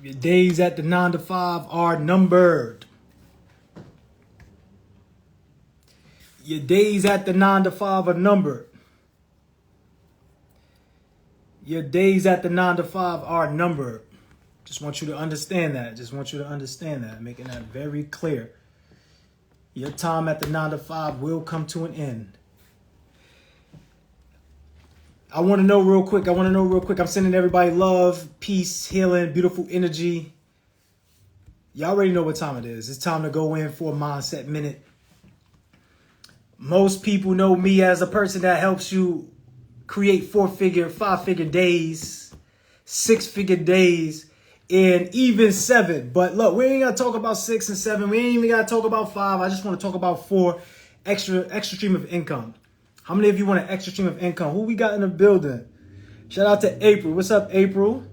Your days at the 9 to 5 are numbered. Your days at the 9 to 5 are numbered. Your days at the 9 to 5 are numbered. Just want you to understand that. Just want you to understand that. Making that very clear. Your time at the 9 to 5 will come to an end. I want to know real quick. I'm sending everybody love, peace, healing, beautiful energy. Y'all already know what time it is. It's time to go in for a mindset minute. Most people know me as a person that helps you create 4-figure, 5-figure days, 6-figure days, and even 7. But look, we ain't got to talk about 6 and 7. We ain't even got to talk about 5. I just want to talk about 4 extra stream of income. How many of you want an extra stream of income? Who we got in the building? Shout out to April. What's up, April?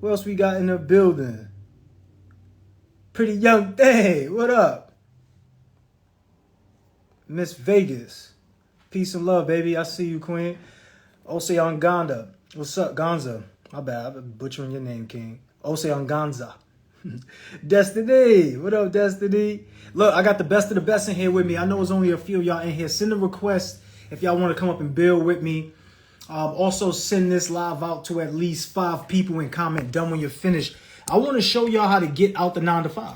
Who else we got in the building? Pretty young thing. What up? Miss Vegas. Peace and love, baby. I see you, Queen. Ose Onganda. What's up, Gonza? My bad. I've been butchering your name, King. Ose Onganza. Destiny. What up, Destiny? Look, I got the best of the best in here with me. I know there's only a few of y'all in here. Send a request if y'all want to come up and build with me. Also, send this live out to at least 5 people and comment done when you're finished. I want to show y'all how to get out the 9 to 5.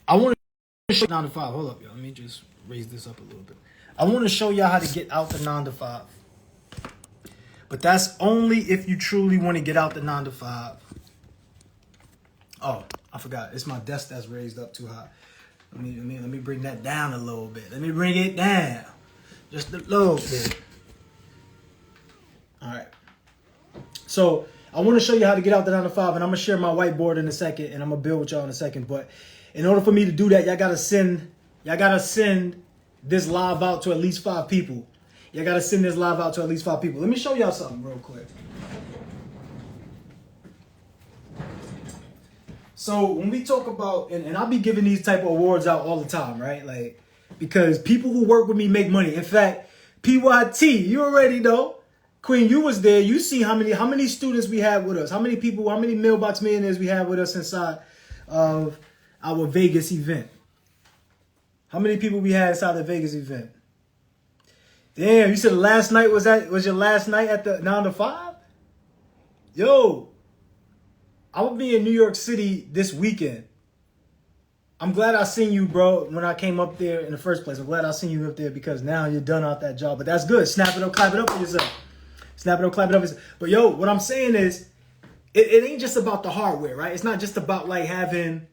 I want to show 9 to 5. Hold up, y'all. Let me just raise this up a little bit. I want to show y'all how to get out the 9 to 5. But that's only if you truly want to get out the 9 to 5. Oh, I forgot. It's my desk that's raised up too high. Let me bring that down a little bit. Let me bring it down. Just a little bit. All right. So I want to show you how to get out the 9 to 5, and I'm going to share my whiteboard in a second, and I'm going to build with y'all in a second. But in order for me to do that, y'all got to send this live out to at least 5 people. Y'all got to send this live out to at least 5 people. Let me show y'all something real quick. So when we talk about, and I'll be giving these type of awards out all the time, right? Like, because people who work with me make money. In fact, PYT, you already know. Queen, you was there. You see how many students we have with us. How many people, how many mailbox millionaires we have with us inside of our Vegas event. How many people we had inside the Vegas event? Damn, you said last night was your last night at the 9 to 5? Yo. I will be in New York City this weekend. I'm glad I seen you, bro, when I came up there in the first place. I'm glad I seen you up there because now you're done out that job. But that's good. Snap it up, clap it up for yourself. Snap it up, clap it up for yourself. But yo, what I'm saying is, it ain't just about the hardware, right? It's not just about like having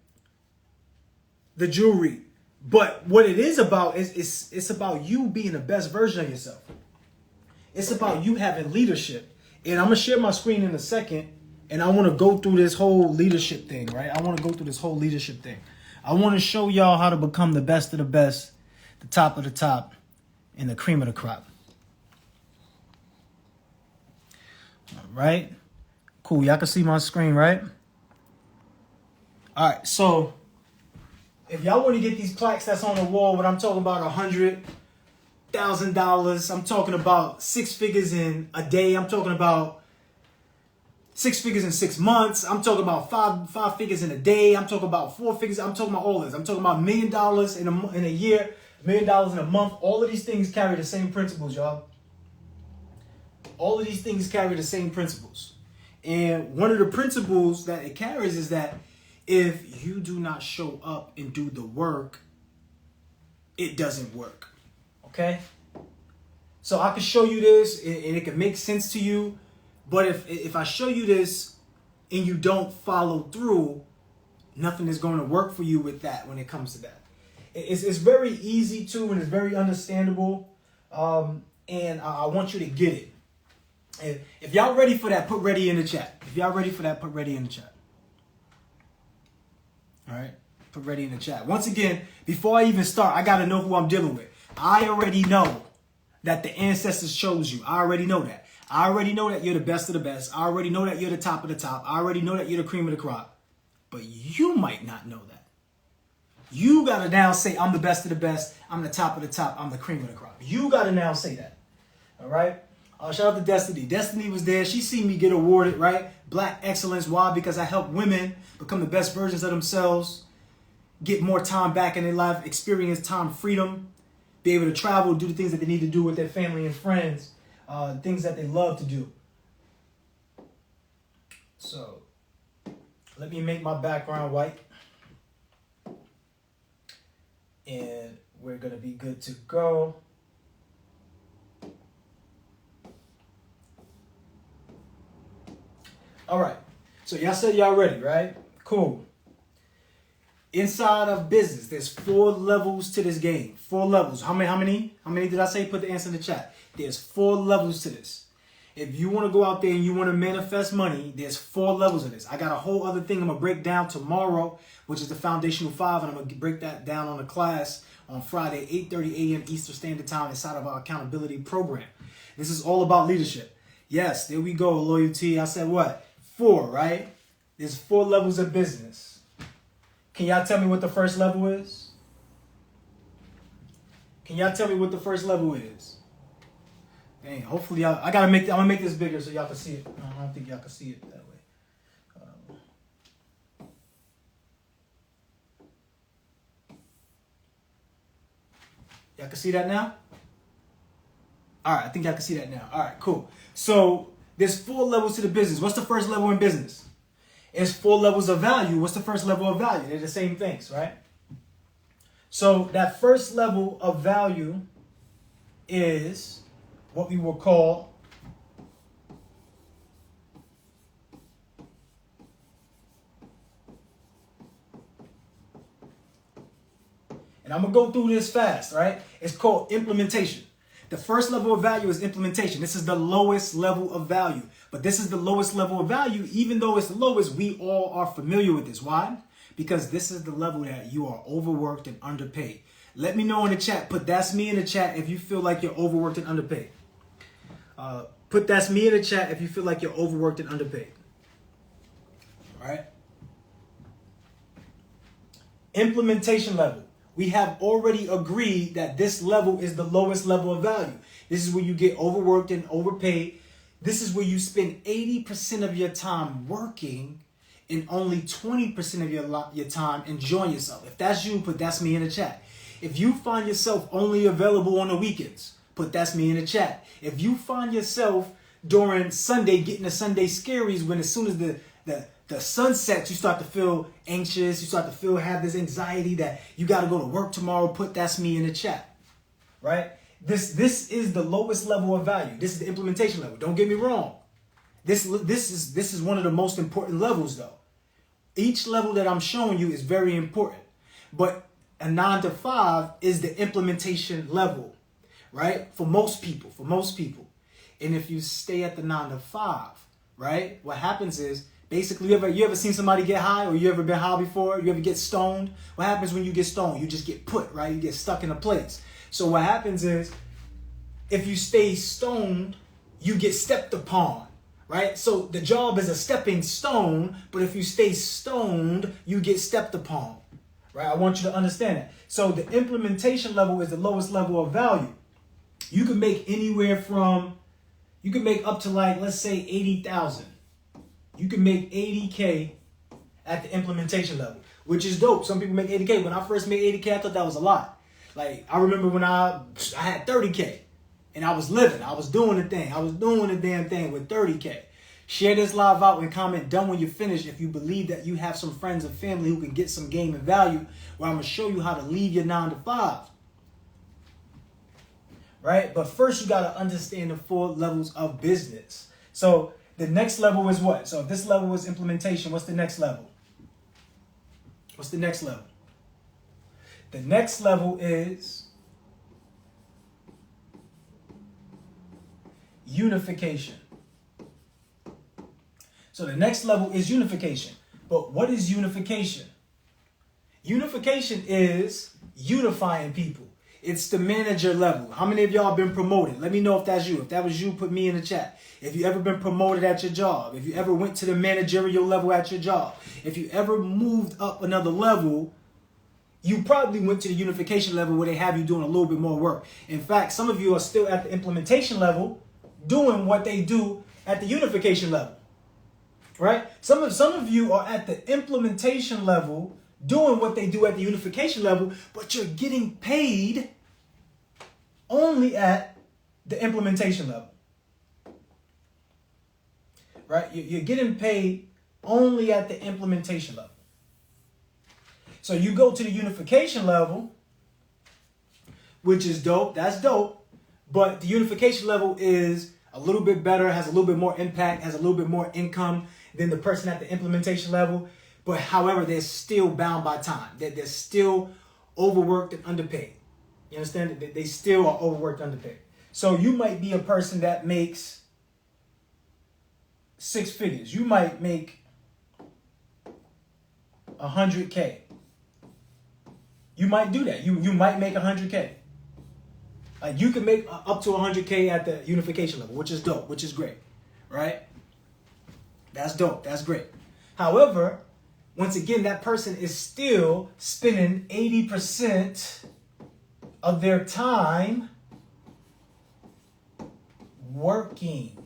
the jewelry. But what it is about is it's about you being the best version of yourself. It's about you having leadership. And I'm going to share my screen in a second. And I want to go through this whole leadership thing, right? I want to go through this whole leadership thing. I want to show y'all how to become the best of the best, the top of the top, and the cream of the crop. All right? Cool. Y'all can see my screen, right? All right. So if y'all want to get these plaques that's on the wall, what I'm talking about, $100,000. I'm talking about 6 figures in a day. I'm talking about 6 figures in 6 months. I'm talking about five figures in a day. I'm talking about 4 figures. I'm talking about all this. I'm talking about $1 million in a year, $1 million in a month. All of these things carry the same principles, y'all. All of these things carry the same principles. And one of the principles that it carries is that if you do not show up and do the work, it doesn't work. Okay? So I can show you this and it can make sense to you. But if I show you this and you don't follow through, nothing is going to work for you with that when it comes to that. It's very easy to, and it's very understandable. And I want you to get it. And if y'all ready for that, put ready in the chat. If y'all ready for that, put ready in the chat. All right? Put ready in the chat. Once again, before I even start, I got to know who I'm dealing with. I already know that the ancestors chose you. I already know that. I already know that you're the best of the best. I already know that you're the top of the top. I already know that you're the cream of the crop. But you might not know that. You got to now say, I'm the best of the best. I'm the top of the top. I'm the cream of the crop. You got to now say that. All right? Shout out to Destiny. Destiny was there. She seen me get awarded, right? Black excellence. Why? Because I help women become the best versions of themselves, get more time back in their life, experience time freedom, be able to travel, do the things that they need to do with their family and friends, things that they love to do. So let me make my background white. And we're going to be good to go. All right. So y'all said y'all ready, right? Cool. Inside of business, there's 4 levels to this game. 4 levels. How many? How many did I say? Put the answer in the chat. There's 4 levels to this. If you want to go out there and you want to manifest money, there's 4 levels of this. I got a whole other thing I'm going to break down tomorrow, which is the Foundational 5, and I'm going to break that down on the class on Friday, 8:30 a.m. Eastern Standard Time inside of our accountability program. This is all about leadership. Yes, there we go, loyalty. I said what? 4, right? There's 4 levels of business. Can y'all tell me what the first level is? Can y'all tell me what the first level is? Dang, hopefully y'all, I'm gonna make this bigger so y'all can see it. I don't think y'all can see it that way. Y'all can see that now? All right, I think y'all can see that now. All right, cool. So there's 4 levels to the business. What's the first level in business? It's 4 levels of value. What's the first level of value? They're the same things, right? So that first level of value is what we will call and I'm going to go through this fast, right? It's called implementation. The first level of value is implementation. This is the lowest level of value. But this is the lowest level of value. Even though it's the lowest, we all are familiar with this. Why? Because this is the level that you are overworked and underpaid. Let me know in the chat. Put "that's me" in the chat if you feel like you're overworked and underpaid. Put "that's me" in the chat if you feel like you're overworked and underpaid. All right? Implementation level. We have already agreed that this level is the lowest level of value. This is where you get overworked and overpaid. This is where you spend 80% of your time working and only 20% of your time enjoying yourself. If that's you, put "that's me" in the chat. If you find yourself only available on the weekends, put "that's me" in the chat. If you find yourself during Sunday getting the Sunday scaries when as soon as the sun sets, you start to feel anxious, you start to have this anxiety that you got to go to work tomorrow, put "that's me" in the chat, right? This is the lowest level of value. This is the implementation level. Don't get me wrong. This is one of the most important levels though. Each level that I'm showing you is very important, but a 9 to 5 is the implementation level, right? For most people. And if you stay at the 9 to 5, right? What happens is, basically, you ever seen somebody get high, or you ever been high before? You ever get stoned? What happens when you get stoned? You just get put, right? You get stuck in a place. So what happens is, if you stay stoned, you get stepped upon, right? So the job is a stepping stone, but if you stay stoned, you get stepped upon, right? I want you to understand that. So the implementation level is the lowest level of value. You can make up to like, let's say 80,000. You can make 80K at the implementation level, which is dope. Some people make 80K. When I first made 80K, I thought that was a lot. Like, I remember when I had 30K and I was living. I was doing the thing. I was doing the damn thing with 30K. Share this live out and comment done when you finish if you believe that you have some friends and family who can get some game and value, where I'm going to show you how to leave your 9 to 5. Right? But first, you got to understand the 4 levels of business. So the next level is what? So if this level is implementation, what's the next level? What's the next level? The next level is unification. So the next level is unification. But what is unification? Unification is unifying people. It's the manager level. How many of y'all been promoted? Let me know if that's you. If that was you, put me in the chat. If you ever been promoted at your job, if you ever went to the managerial level at your job, if you ever moved up another level, you probably went to the unification level where they have you doing a little bit more work. In fact, some of you are still at the implementation level doing what they do at the unification level. right? Some of you are at the implementation level, doing what they do at the unification level, but you're getting paid only at the implementation level, right? You're getting paid only at the implementation level. So you go to the unification level, which is dope. That's dope. But the unification level is a little bit better, has a little bit more impact, has a little bit more income than the person at the implementation level. But however, they're still bound by time. They're still overworked and underpaid. You understand? They still are overworked, underpaid. So you might be a person that makes 6 figures. You might make 100K. You might do that. You might make 100K. Like you can make up to 100K at the unification level, which is dope, which is great, right? That's dope. That's great. However, once again, that person is still spending 80% of their time working.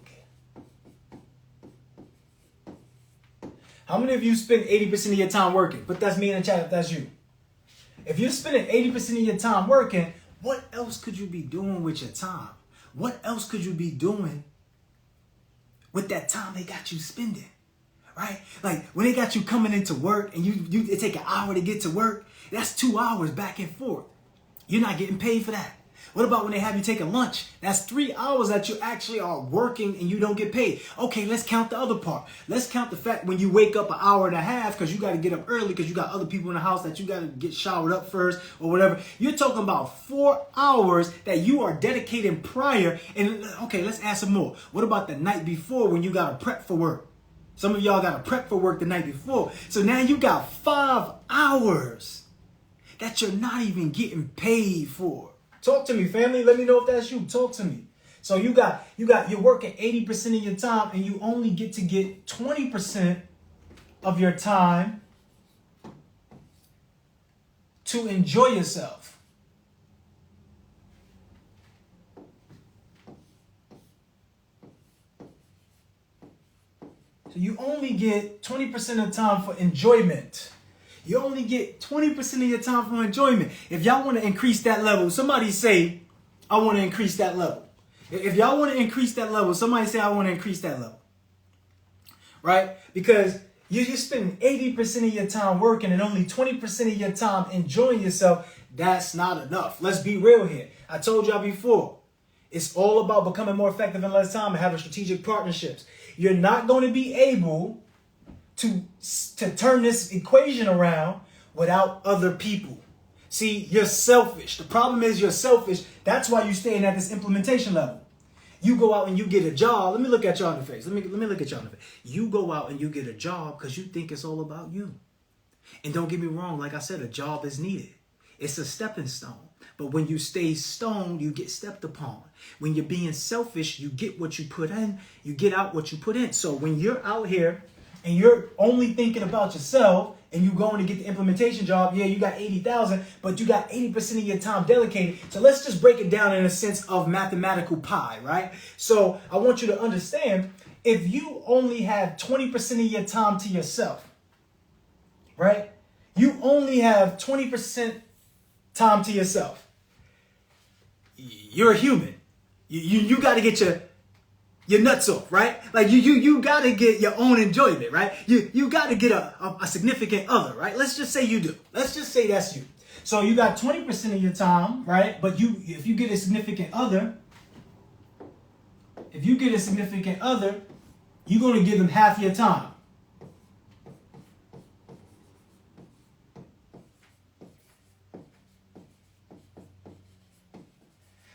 How many of you spend 80% of your time working? Put that's me in the chat if that's you. If you're spending 80% of your time working, what else could you be doing with your time? What else could you be doing with that time they got you spending? Right? Like when they got you coming into work and it take an hour to get to work, that's 2 hours back and forth. You're not getting paid for that. What about when they have you take a lunch? That's 3 hours that you actually are working and you don't get paid. Okay, let's count the other part. Let's count the fact when you wake up an hour and a half because you got to get up early because you got other people in the house that you got to get showered up first or whatever. You're talking about 4 hours that you are dedicating prior. And okay, let's add some more. What about the night before when you got to prep for work? Some of y'all got to prep for work the night before. So now you got 5 hours that you're not even getting paid for. Talk to me, family. Let me know if that's you. Talk to me. So you're working 80% of your time and you only get to get 20% of your time to enjoy yourself. So you only get 20% of the time for enjoyment. You only get 20% of your time for enjoyment. If y'all want to increase that level, somebody say, I want to increase that level. If y'all want to increase that level, somebody say, I want to increase that level. Right? Because you're spending 80% of your time working and only 20% of your time enjoying yourself. That's not enough. Let's be real here. I told y'all before, it's all about becoming more effective in less time and having strategic partnerships. You're not going to be able to turn this equation around without other people. See, you're selfish. The problem is you're selfish. That's why you're staying at this implementation level. You go out and you get a job. Let me look at y'all in the face. Let me look at y'all in the face. You go out and you get a job because you think it's all about you. And don't get me wrong. Like I said, a job is needed. It's a stepping stone. But when you stay stoned, you get stepped upon. When you're being selfish, you get what you put in. You get out what you put in. So when you're out here and you're only thinking about yourself and you going to get the implementation job, yeah, you got 80,000, but you got 80% of your time dedicated. So let's just break it down in a sense of mathematical pi, right? So I want you to understand, if you only have 20% of your time to yourself, right? You only have 20% time to yourself. You're a human. You got to get your nuts off, right? Like you got to get your own enjoyment, right? You got to get a significant other, right? Let's just say you do. Let's just say that's you. So you got 20% of your time, right? But if you get a significant other, you're going to give them half your time.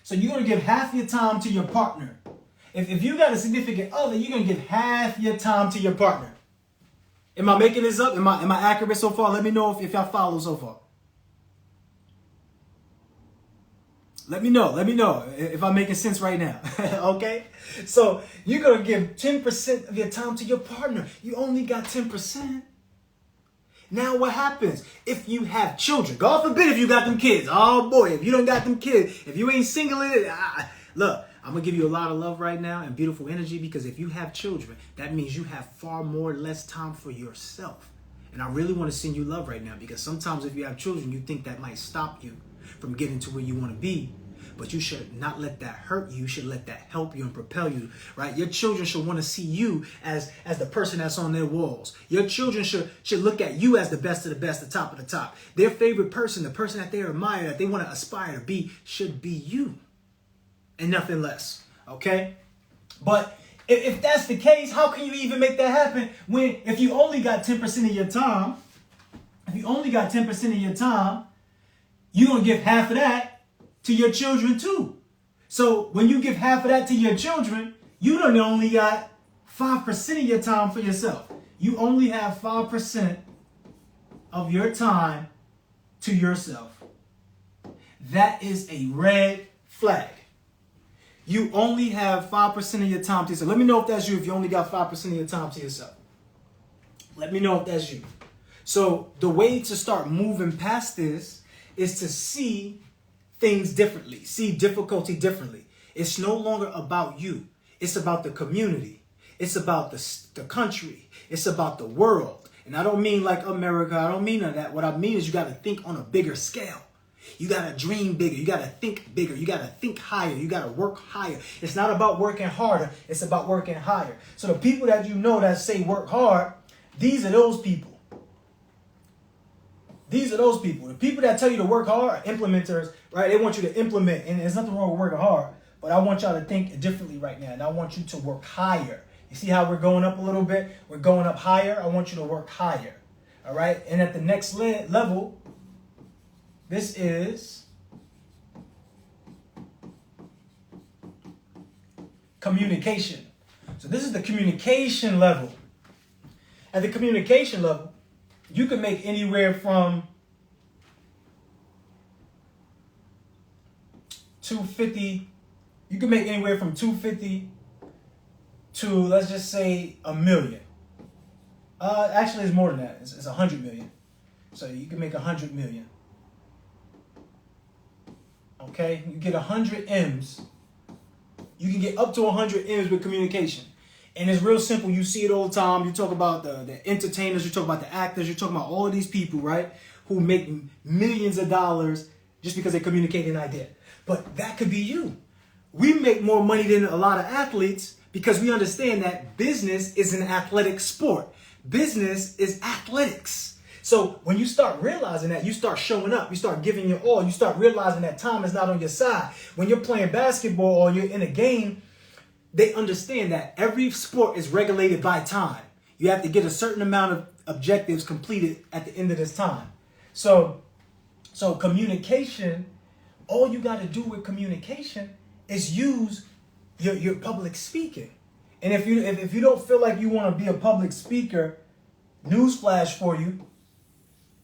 So you're going to give half your time to your partner. If you got a significant other, you're going to give half your time to your partner. Am I making this up? Am I accurate so far? Let me know if y'all follow so far. Let me know if I'm making sense right now. Okay? So you're going to give 10% of your time to your partner. You only got 10%. Now what happens if you have children? God forbid if you got them kids. Oh boy, if you don't got them kids, if you ain't single, look, I'm going to give you a lot of love right now and beautiful energy, because if you have children, that means you have far more less time for yourself. And I really want to send you love right now, because sometimes if you have children, you think that might stop you from getting to where you want to be. But you should not let that hurt you. You should let that help you and propel you, right? Your children should want to see you as the person that's on their walls. Your children should look at you as the best of the best, the top of the top. Their favorite person, the person that they admire, that they want to aspire to be, should be you and nothing less, okay? But if that's the case, how can you even make that happen when if you only got 10% of your time, you're going to give half of that to your children too. So when you give half of that to your children, you don't only got 5% of your time for yourself. You only have 5% of your time to yourself. That is a red flag. You only have 5% of your time to yourself. Let me know if that's you, if you only got 5% of your time to yourself. Let me know if that's you. So the way to start moving past this is to see things differently, see difficulty differently. It's no longer about you. It's about the community. It's about the country. It's about the world. And I don't mean like America. I don't mean that. What I mean is you got to think on a bigger scale. You got to dream bigger. You got to think bigger. You got to think higher. You got to work higher. It's not about working harder. It's about working higher. So the people that you know that say work hard, these are those people. These are those people. The people that tell you to work hard are implementers, right? They want you to implement, and there's nothing wrong with working hard, but I want y'all to think differently right now, and I want you to work higher. You see how we're going up a little bit? We're going up higher. I want you to work higher, all right? And at the next level, this is communication. So this is the communication level. At the communication level, you can make anywhere from $250. You can make anywhere from $250 to, let's just say, $1 million. Actually, it's more than that. It's 100 million. So you can make 100 million. Okay, you get 100 M's. You can get up to 100 M's with communication. And it's real simple. You see it all the time. You talk about the entertainers. You talk about the actors. You talk about all of these people, right, who make millions of dollars just because they communicate an idea. But that could be you. We make more money than a lot of athletes because we understand that business is an athletic sport. Business is athletics. So when you start realizing that, you start showing up. You start giving your all. You start realizing that time is not on your side. When you're playing basketball or you're in a game, they understand that every sport is regulated by time. You have to get a certain amount of objectives completed at the end of this time. So communication, all you got to do with communication is use your public speaking. And if you don't feel like you want to be a public speaker, newsflash for you,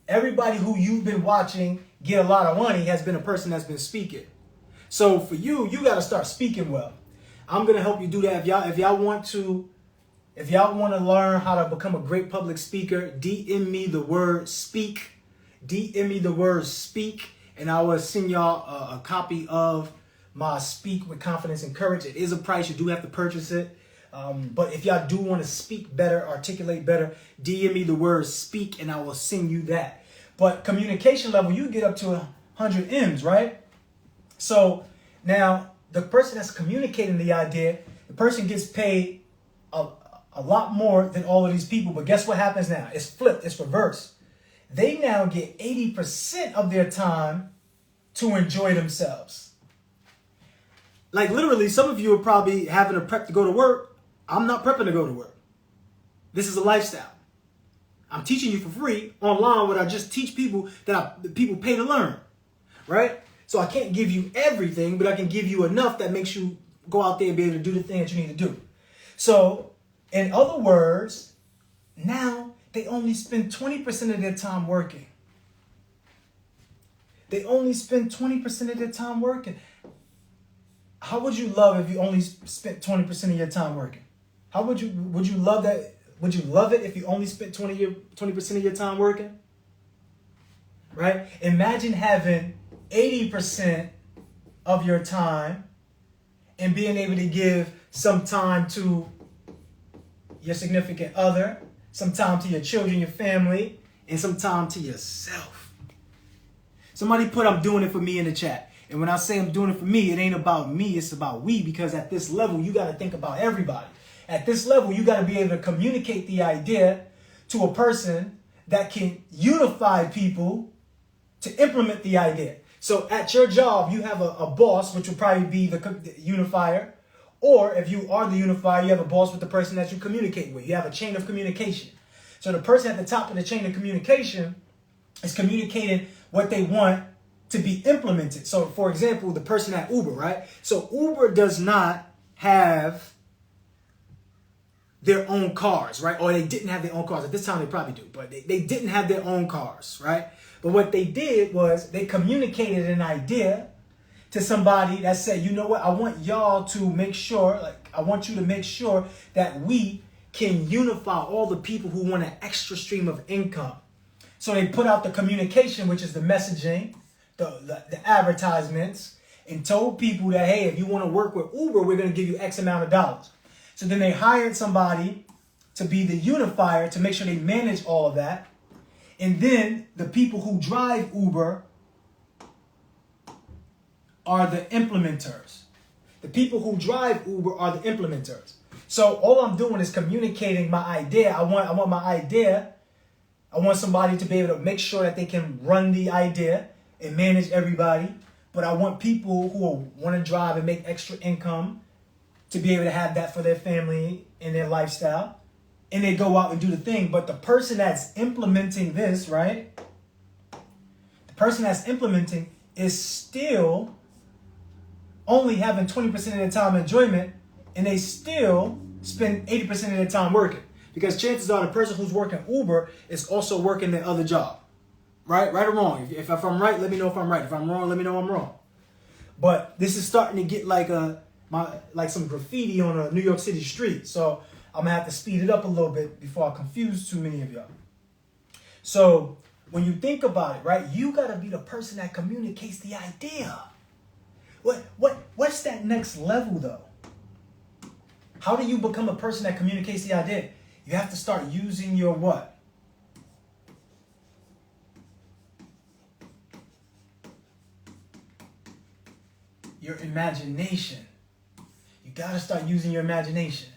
everybody who you've been watching get a lot of money has been a person that's been speaking. So for you got to start speaking well. I'm gonna help you do that. If y'all want to learn how to become a great public speaker, DM me the word speak. DM me the word speak, and I will send y'all a copy of my Speak with Confidence and Courage. It is a price. You do have to purchase it. But if y'all do want to speak better, articulate better, DM me the word speak, and I will send you that. But communication level, you get up to 100 M's, right? So now, the person that's communicating the idea, the person gets paid a lot more than all of these people. But guess what happens now? It's flipped. It's reversed. They now get 80% of their time to enjoy themselves. Like literally, some of you are probably having to prep to go to work. I'm not prepping to go to work. This is a lifestyle. I'm teaching you for free online what I just teach people that people pay to learn, right? So I can't give you everything, but I can give you enough that makes you go out there and be able to do the thing that you need to do. So, in other words, now they only spend 20% of their time working. They only spend 20% of their time working. How would you love if you only spent 20% of your time working? How would you love that? Would you love it if you only spent 20% of your time working? Right? Imagine having 80% of your time and being able to give some time to your significant other, some time to your children, your family, and some time to yourself. Somebody put "I'm doing it for me" in the chat. And when I say I'm doing it for me, it ain't about me, it's about we, because at this level, you got to think about everybody. At this level, you got to be able to communicate the idea to a person that can unify people to implement the idea. So at your job, you have a boss, which will probably be the unifier. Or if you are the unifier, you have a boss with the person that you communicate with. You have a chain of communication. So the person at the top of the chain of communication is communicating what they want to be implemented. So for example, the person at Uber, right? So Uber does not have their own cars, right? Or they didn't have their own cars. At this time, they probably do, but they didn't have their own cars, right? But what they did was they communicated an idea to somebody that said, you know what, I want y'all to make sure, I want you to make sure that we can unify all the people who want an extra stream of income. So they put out the communication, which is the messaging, the advertisements, and told people that, hey, if you want to work with Uber, we're going to give you X amount of dollars. So then they hired somebody to be the unifier to make sure they manage all of that. And then the people who drive Uber are the implementers. The people who drive Uber are the implementers. So all I'm doing is communicating my idea. I want my idea. I want somebody to be able to make sure that they can run the idea and manage everybody. But I want people who want to drive and make extra income to be able to have that for their family and their lifestyle. And they go out and do the thing. But the person that's implementing this, right? The person that's implementing is still only having 20% of their time enjoyment, and they still spend 80% of their time working. Because chances are the person who's working Uber is also working their other job. Right? Right or wrong? If I'm right, let me know if I'm right. If I'm wrong, let me know I'm wrong. But this is starting to get like some graffiti on a New York City street. So I'm going to have to speed it up a little bit before I confuse too many of y'all. So when you think about it, right, you got to be the person that communicates the idea. What's that next level, though? How do you become a person that communicates the idea? You have to start using your what? Your imagination. You got to start using your imagination.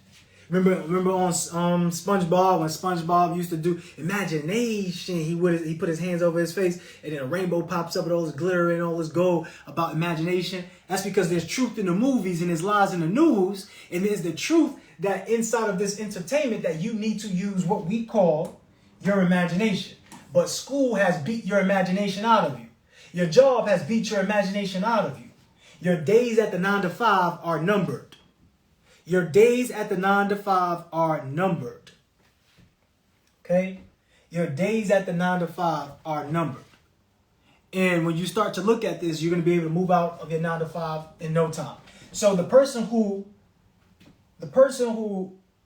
Remember on SpongeBob, when SpongeBob used to do imagination, he put his hands over his face and then a rainbow pops up with all this glitter and all this gold about imagination. That's because there's truth in the movies and there's lies in the news. And there's the truth that inside of this entertainment that you need to use what we call your imagination. But school has beat your imagination out of you. Your job has beat your imagination out of you. Your days at the 9 to 5 are numbered. Your days at the 9 to 5 are numbered. Okay? Your days at the 9 to 5 are numbered. And when you start to look at this, you're going to be able to move out of your 9 to 5 in no time. So the person who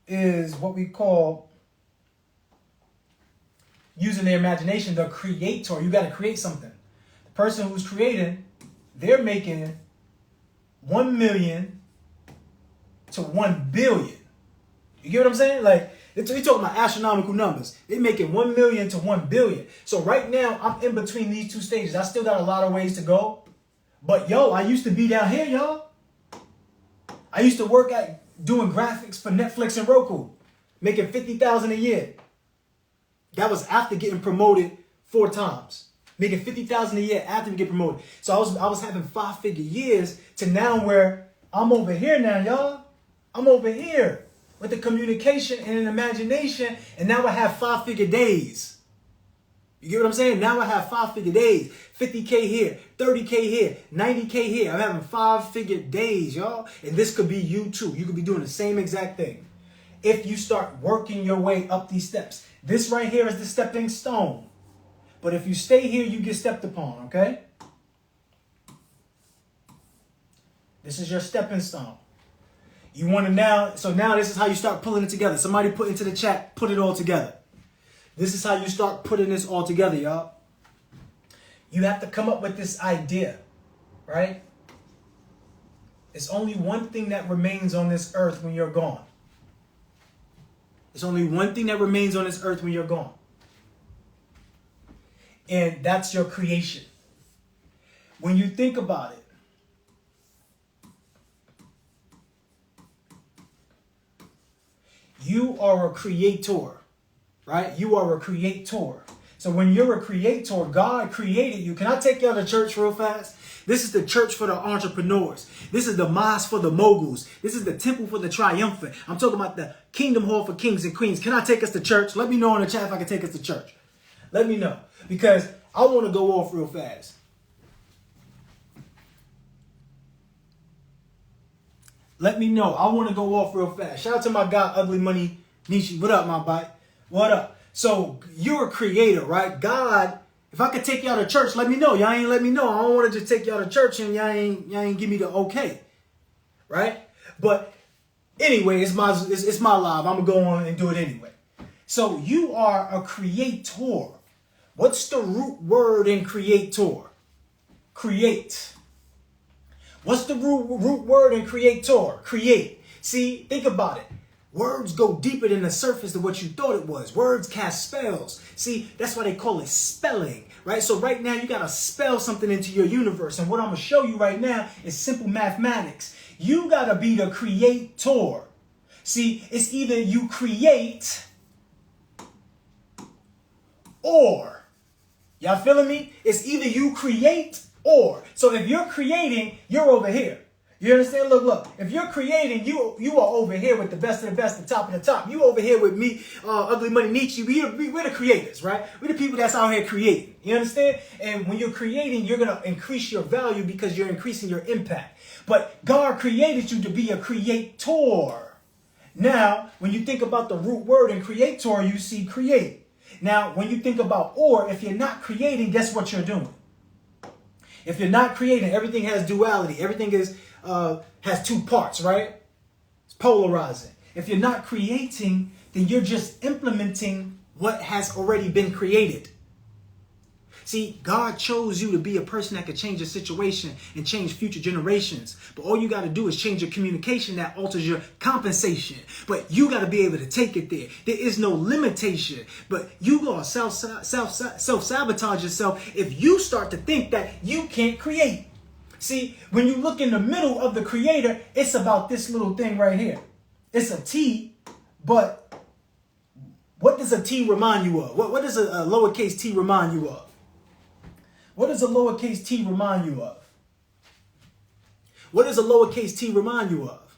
is what we call using their imagination, the creator, you got to create something. The person who's creating, they're making 1 million to 1 billion. You get what I'm saying? Like, we're talking about astronomical numbers. They're making 1 million to 1 billion. So right now, I'm in between these two stages. I still got a lot of ways to go. But yo, I used to be down here, y'all. I used to work at doing graphics for Netflix and Roku, making $50,000 a year. That was after getting promoted 4 times. Making $50,000 a year after we get promoted. So I was having 5-figure years to now where I'm over here now, y'all. I'm over here with the communication and an imagination, and now I have 5-figure days. You get what I'm saying? Now I have 5-figure days. 50K here, 30K here, 90K here. I'm having 5-figure days, y'all. And this could be you too. You could be doing the same exact thing. If you start working your way up these steps. This right here is the stepping stone. But if you stay here, you get stepped upon, okay? This is your stepping stone. You want to now this is how you start pulling it together. Somebody put into the chat, put it all together. This is how you start putting this all together, y'all. You have to come up with this idea, right? It's only one thing that remains on this earth when you're gone. There's only one thing that remains on this earth when you're gone. And that's your creation. When you think about it, you are a creator, right? You are a creator. So when you're a creator, God created you. Can I take y'all to church real fast? This is the church for the entrepreneurs. This is the mosque for the moguls. This is the temple for the triumphant. I'm talking about the kingdom hall for kings and queens. Can I take us to church? Let me know in the chat if I can take us to church. Let me know. Because I want to go off real fast. Let me know. I want to go off real fast. Shout out to my guy, Ugly Money Nishi. What up, my boy? What up? So you're a creator, right? God, if I could take y'all to church, let me know. Y'all ain't let me know. I don't want to just take y'all to church and y'all ain't give me the okay, right? But anyway, it's my live. I'm gonna go on and do it anyway. So you are a creator. What's the root word in creator? Create. What's the root word in creator? Create. See, think about it. Words go deeper than the surface of what you thought it was. Words cast spells. See, that's why they call it spelling, right? So right now you got to spell something into your universe. And what I'm going to show you right now is simple mathematics. You got to be the creator. See, it's either you create or. Y'all feeling me? It's either you create or. So if you're creating, you're over here. You understand? Look. If you're creating, you are over here with the best of the best, the top of the top. You over here with me, Ugly Money Nietzsche. We're the creators, right? We're the people that's out here creating. You understand? And when you're creating, you're going to increase your value because you're increasing your impact. But God created you to be a creator. Now, when you think about the root word in creator, you see create. Now, when you think about or, if you're not creating, guess what you're doing? If you're not creating, everything has duality. Everything has two parts, right? It's polarizing. If you're not creating, then you're just implementing what has already been created. See, God chose you to be a person that could change a situation and change future generations. But all you got to do is change your communication that alters your compensation. But you got to be able to take it there. There is no limitation. But you going to self-sabotage yourself if you start to think that you can't create. See, when you look in the middle of the creator, it's about this little thing right here. It's a T, but what does a T remind you of? What does a lowercase t remind you of? What does a lowercase t remind you of? What does a lowercase t remind you of?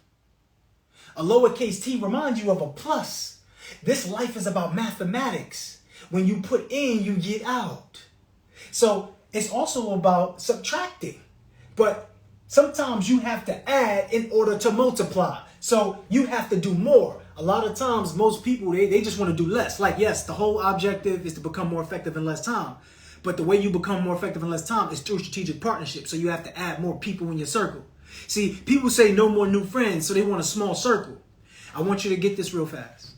A lowercase t reminds you of a plus. This life is about mathematics. When you put in, you get out. So it's also about subtracting. But sometimes you have to add in order to multiply. So you have to do more. A lot of times, most people, they just want to do less. Like, yes, the whole objective is to become more effective in less time. But the way you become more effective in less time is through strategic partnership. So you have to add more people in your circle. See, people say no more new friends, so they want a small circle. I want you to get this real fast.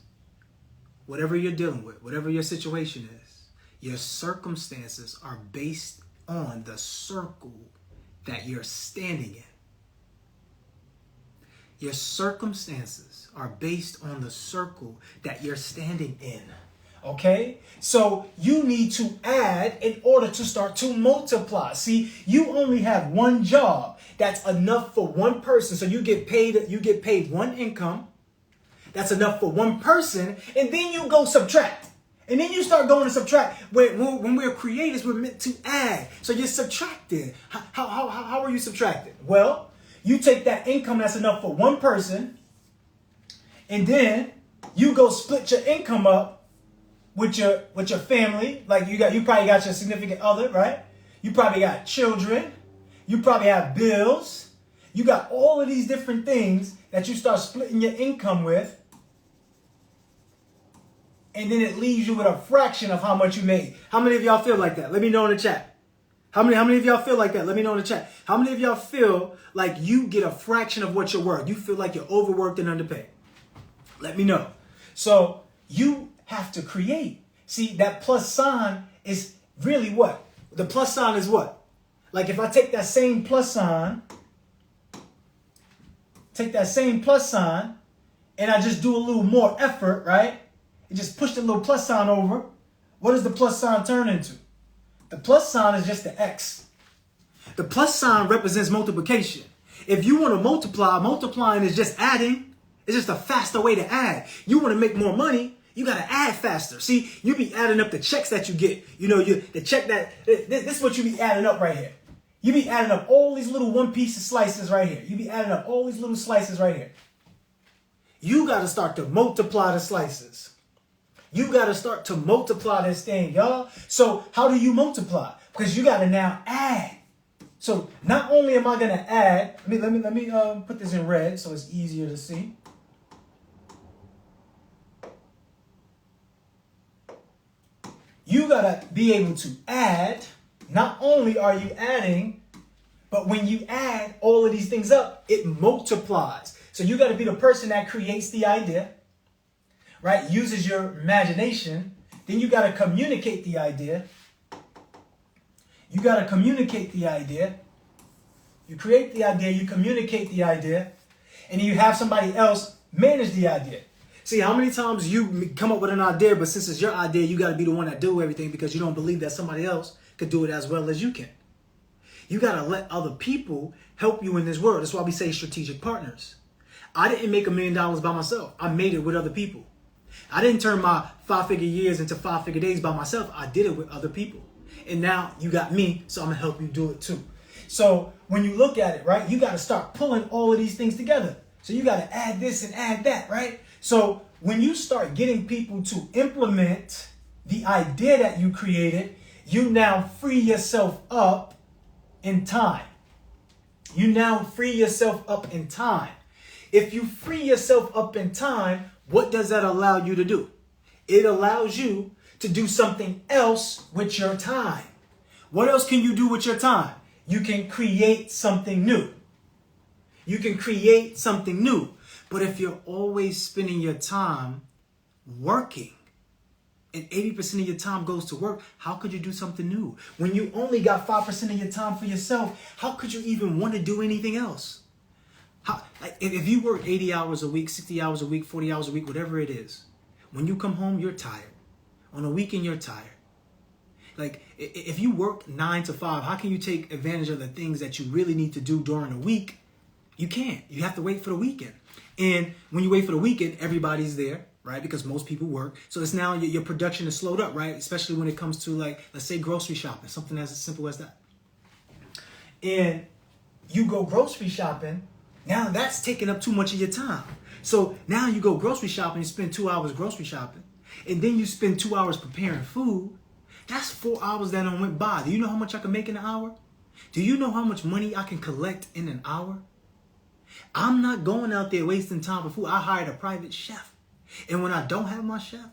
Whatever you're dealing with, whatever your situation is, your circumstances are based on the circle that you're standing in. Your circumstances are based on the circle that you're standing in. Okay? So you need to add in order to start to multiply. See, you only have one job. That's enough for one person. So you get paid one income. That's enough for one person. And then you go subtract. And then you start going to subtract. When we're creators, we're meant to add. So you're subtracting. How are you subtracting? Well, you take that income that's enough for one person, and then you go split your income up with your family. Like you probably got your significant other, right? You probably got children. You probably have bills. You got all of these different things that you start splitting your income with. And then it leaves you with a fraction of how much you made. How many of y'all feel like that? Let me know in the chat. How many of y'all feel like that? Let me know in the chat. How many of y'all feel like you get a fraction of what you're worth? You feel like you're overworked and underpaid? Let me know. So you have to create. See, that plus sign is really what? The plus sign is what? Like if I take that same plus sign take that same plus sign and I just do a little more effort, right? And just push the little plus sign over, what does the plus sign turn into? The plus sign is just the X. The plus sign represents multiplication. If you want to multiply, multiplying is just adding. It's just a faster way to add. You want to make more money, you got to add faster. See, you be adding up the checks that you get. You know, the check this is what you be adding up right here. You be adding up all these little one-piece slices right here. You be adding up all these little slices right here. You got to start to multiply the slices. You got to start to multiply this thing, y'all. So how do you multiply? Because you got to now add. So not only am I going to add, let me put this in red so it's easier to see. You got to be able to add. Not only are you adding, but when you add all of these things up, it multiplies. So you got to be the person that creates the idea, right? Uses your imagination. Then you got to communicate the idea. You got to communicate the idea. You create the idea, you communicate the idea, and then you have somebody else manage the idea. See, how many times you come up with an idea, but since it's your idea, you got to be the one that do everything because you don't believe that somebody else could do it as well as you can. You got to let other people help you in this world. That's why we say strategic partners. I didn't make $1 million by myself. I made it with other people. I didn't turn my 5-figure years into 5-figure days by myself. I did it with other people. And now you got me, so I'm going to help you do it too. So when you look at it, right, you got to start pulling all of these things together. So you got to add this and add that, right? So when you start getting people to implement the idea that you created, you now free yourself up in time. You now free yourself up in time. If you free yourself up in time, what does that allow you to do? It allows you to do something else with your time. What else can you do with your time? You can create something new. You can create something new. But if you're always spending your time working, and 80% of your time goes to work, how could you do something new? When you only got 5% of your time for yourself, how could you even want to do anything else? If you work 80 hours a week, 60 hours a week, 40 hours a week, whatever it is, when you come home, you're tired. On a weekend, you're tired. Like, if you work 9 to 5, how can you take advantage of the things that you really need to do during the week? You can't. You have to wait for the weekend. And when you wait for the weekend, everybody's there, right? Because most people work. So it's now your production is slowed up, right? Especially when it comes to, like, let's say grocery shopping, something as simple as that. And you go grocery shopping, now that's taking up too much of your time. So now you go grocery shopping, you spend 2 hours grocery shopping, and then you spend 2 hours preparing food. That's 4 hours that done went by. Do you know how much I can make in an hour? Do you know how much money I can collect in an hour? I'm not going out there wasting time for food. I hired a private chef. And when I don't have my chef,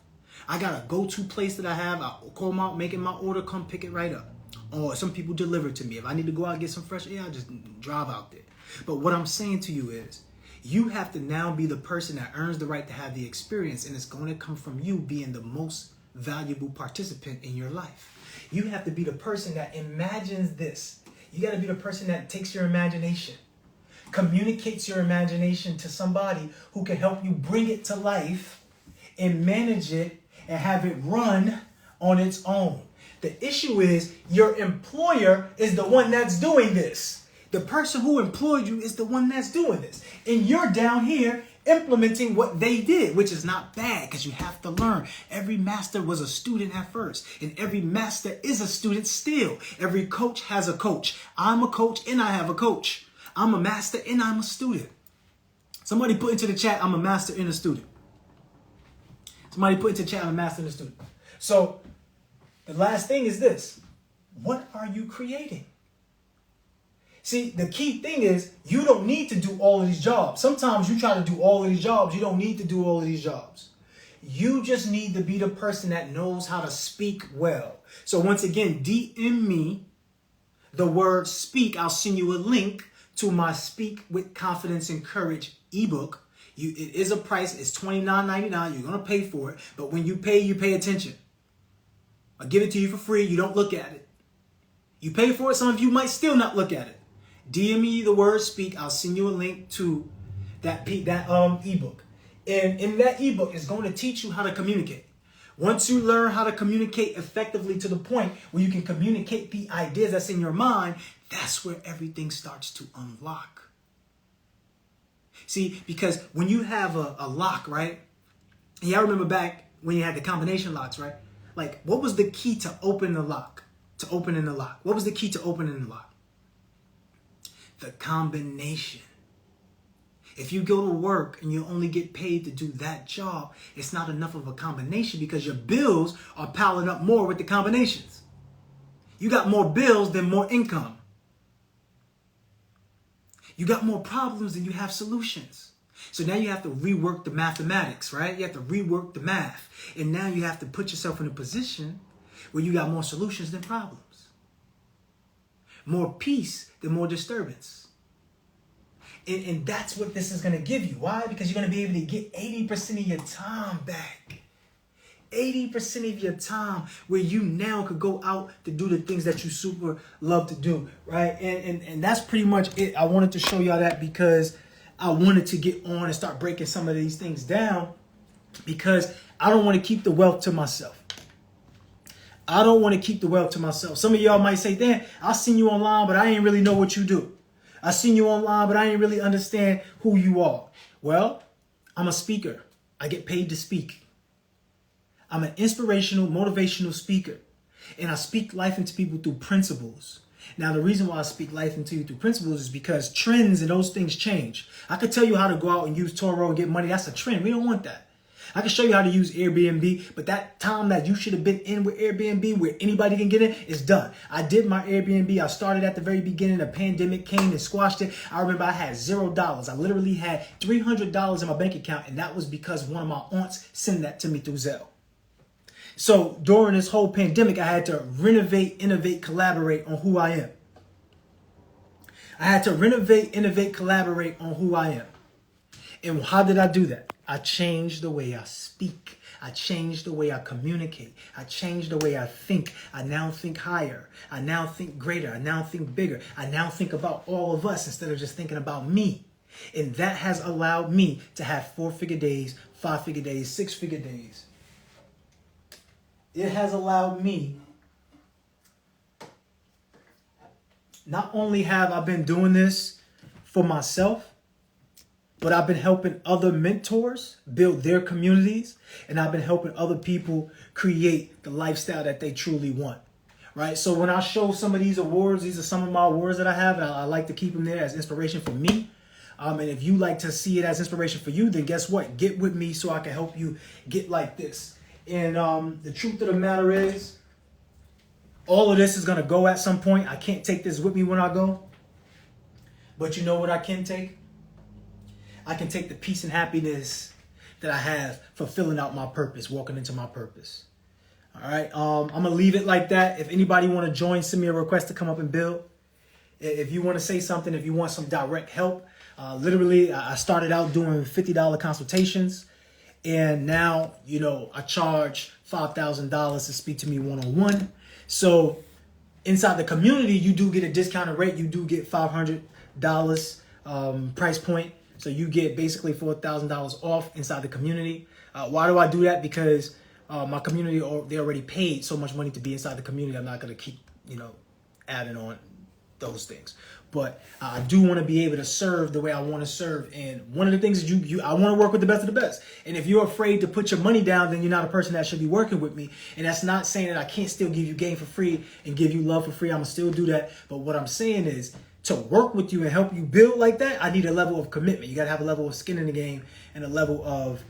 I got a go-to place that I have. I call them out, making my order, come pick it right up. Or some people deliver it to me. If I need to go out and get some fresh air, I just drive out there. But what I'm saying to you is, you have to now be the person that earns the right to have the experience. And it's going to come from you being the most valuable participant in your life. You have to be the person that imagines this. You got to be the person that takes your imagination, communicates your imagination to somebody who can help you bring it to life and manage it and have it run on its own. The issue is your employer is the one that's doing this. The person who employed you is the one that's doing this. And you're down here implementing what they did, which is not bad because you have to learn. Every master was a student at first, and every master is a student still. Every coach has a coach. I'm a coach and I have a coach. I'm a master and I'm a student. Somebody put into the chat, I'm a master and a student. Somebody put into the chat, I'm a master and a student. So the last thing is this. What are you creating? See, the key thing is you don't need to do all of these jobs. Sometimes you try to do all of these jobs. You don't need to do all of these jobs. You just need to be the person that knows how to speak well. So once again, DM me the word speak. I'll send you a link to my Speak with Confidence and Courage ebook. It is a price. It's $29.99. You're going to pay for it. But when you pay attention. I'll give it to you for free. You don't look at it. You pay for it. Some of you might still not look at it. DM me the word speak. I'll send you a link to that ebook. And in that ebook, it's going to teach you how to communicate. Once you learn how to communicate effectively to the point where you can communicate the ideas that's in your mind, that's where everything starts to unlock. See, because when you have a lock, right? Yeah, I remember back when you had the combination locks, right? Like, what was the key to open the lock? To opening the lock? What was the key to opening the lock? The combination. If you go to work and you only get paid to do that job, it's not enough of a combination because your bills are piling up more with the combinations. You got more bills than more income. You got more problems than you have solutions. So now you have to rework the mathematics, right? You have to rework the math. And now you have to put yourself in a position where you got more solutions than problems. More peace than more disturbance. And that's what this is going to give you. Why? Because you're going to be able to get 80% of your time back. 80% of your time where you now could go out to do the things that you super love to do, right? And that's pretty much it. I wanted to show y'all that because I wanted to get on and start breaking some of these things down because I don't want to keep the wealth to myself. I don't want to keep the wealth to myself. Some of y'all might say, Dan, I've seen you online, but I ain't really know what you do. I seen you online, but I ain't really understand who you are. Well, I'm a speaker. I get paid to speak. I'm an inspirational, motivational speaker. And I speak life into people through principles. Now, the reason why I speak life into you through principles is because trends and those things change. I could tell you how to go out and use Toro and get money. That's a trend. We don't want that. I can show you how to use Airbnb, but that time that you should have been in with Airbnb where anybody can get in is done. I did my Airbnb. I started at the very beginning. The pandemic came and squashed it. I remember I had $0. I literally had $300 in my bank account, and that was because one of my aunts sent that to me through Zelle. So during this whole pandemic, I had to renovate, innovate, collaborate on who I am. I had to renovate, innovate, collaborate on who I am. And how did I do that? I changed the way I speak. I changed the way I communicate. I changed the way I think. I now think higher. I now think greater. I now think bigger. I now think about all of us instead of just thinking about me. And that has allowed me to have 4-figure days, 5-figure days, 6-figure days. It has allowed me, not only have I been doing this for myself, but I've been helping other mentors build their communities, and I've been helping other people create the lifestyle that they truly want, right? So when I show some of these awards, these are some of my awards that I have, and I like to keep them there as inspiration for me. And if you like to see it as inspiration for you, then guess what? Get with me so I can help you get like this. And the truth of the matter is, all of this is going to go at some point. I can't take this with me when I go. But you know what I can take? I can take the peace and happiness that I have for filling out my purpose, walking into my purpose. All right. I'm going to leave it like that. If anybody want to join, send me a request to come up and build. If you want to say something, if you want some direct help, literally, I started out doing $50 consultations. And now, you know, I charge $5,000 to speak to me one-on-one. So inside the community, you do get a discounted rate. You do get $500 price point. So you get basically $4,000 off inside the community. Why do I do that? Because my community, they already paid so much money to be inside the community. I'm not going to keep, you know, adding on those things. But I do want to be able to serve the way I want to serve. And one of the things is I want to work with the best of the best. And if you're afraid to put your money down, then you're not a person that should be working with me. And that's not saying that I can't still give you game for free and give you love for free. I'm going to still do that. But what I'm saying is, to work with you and help you build like that, I need a level of commitment. You got to have a level of skin in the game and a level of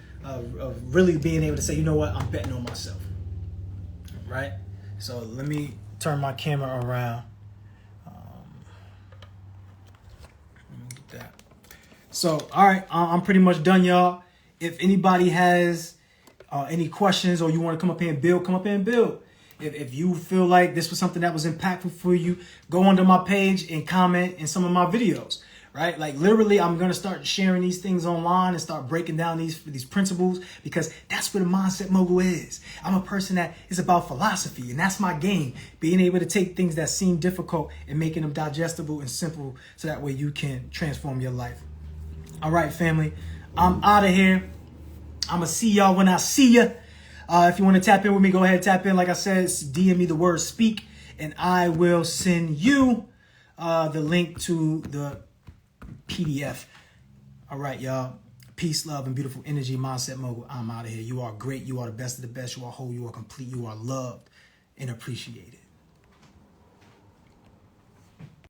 really being able to say, you know what, I'm betting on myself. Right? So let me turn my camera around. So, all right, I'm pretty much done, y'all. If anybody has any questions or you want to come up here and build, come up here and build. If you feel like this was something that was impactful for you, go onto my page and comment in some of my videos, right? Like literally, I'm going to start sharing these things online and start breaking down these principles because that's what a mindset mogul is. I'm a person that is about philosophy, and that's my game, being able to take things that seem difficult and making them digestible and simple so that way you can transform your life. All right, family. I'm out of here. I'm going to see y'all when I see ya. If you want to tap in with me, go ahead, tap in. Like I said, DM me the word speak, and I will send you the link to the PDF. All right, y'all. Peace, love, and beautiful energy. Mindset Mogul. I'm out of here. You are great. You are the best of the best. You are whole. You are complete. You are loved and appreciated.